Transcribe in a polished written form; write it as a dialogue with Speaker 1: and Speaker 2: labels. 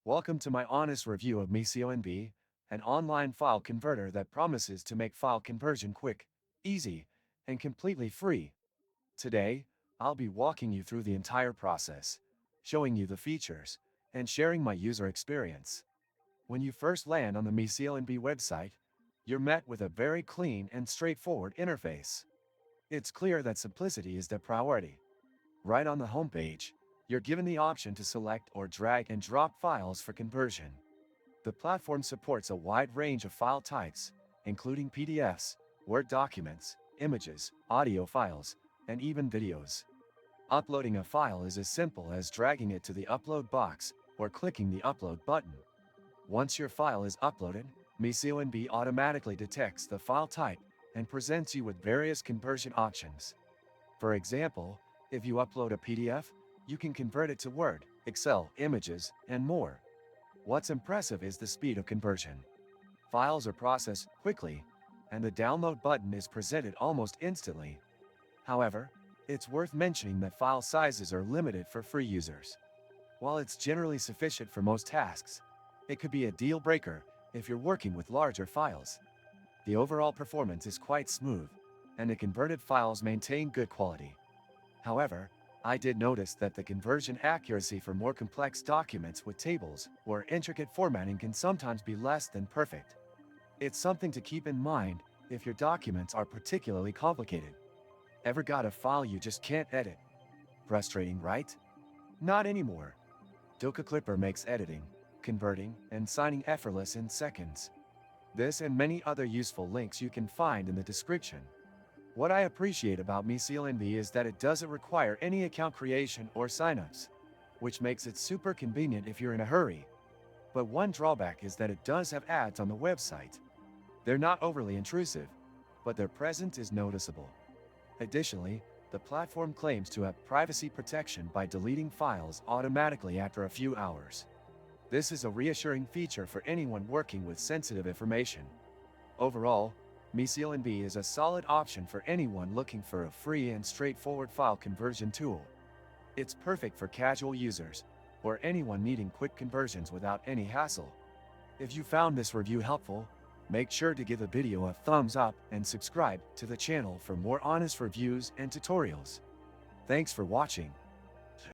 Speaker 1: Welcome to my honest review of MiConv, an online file converter that promises to make file conversion quick, easy, and completely free. Today, I'll be walking you through the entire process, showing you the features, and sharing my user experience. When you first land on the MiConv website, you're met with a very clean and straightforward interface. It's clear that simplicity is the priority. Right on the homepage, you're given the option to select or drag and drop files for conversion. The platform supports a wide range of file types, including PDFs, Word documents, images, audio files, and even videos. Uploading a file is as simple as dragging it to the upload box or clicking the upload button. Once your file is uploaded, MiConv automatically detects the file type and presents you with various conversion options. For example, if you upload a PDF, you can convert it to Word, Excel, images, and more. What's impressive is the speed of conversion. Files are processed quickly, and the download button is presented almost instantly. However, it's worth mentioning that file sizes are limited for free users. While it's generally sufficient for most tasks, it could be a deal breaker if you're working with larger files. The overall performance is quite smooth, and the converted files maintain good quality. However, I did notice that the conversion accuracy for more complex documents with tables or intricate formatting can sometimes be less than perfect. It's something to keep in mind if your documents are particularly complicated. Ever got a file you just can't edit? Frustrating, right? Not anymore. Doka Clipper makes editing, converting, and signing effortless in seconds. This and many other useful links you can find in the description. What I appreciate about MiConv is that it doesn't require any account creation or signups, which makes it super convenient if you're in a hurry. But one drawback is that it does have ads on the website. They're not overly intrusive, but their presence is noticeable. Additionally, the platform claims to have privacy protection by deleting files automatically after a few hours. This is a reassuring feature for anyone working with sensitive information. Overall, MiConv is a solid option for anyone looking for a free and straightforward file conversion tool. It's perfect for casual users, or anyone needing quick conversions without any hassle. If you found this review helpful, make sure to give the video a thumbs up and subscribe to the channel for more honest reviews and tutorials. Thanks for watching.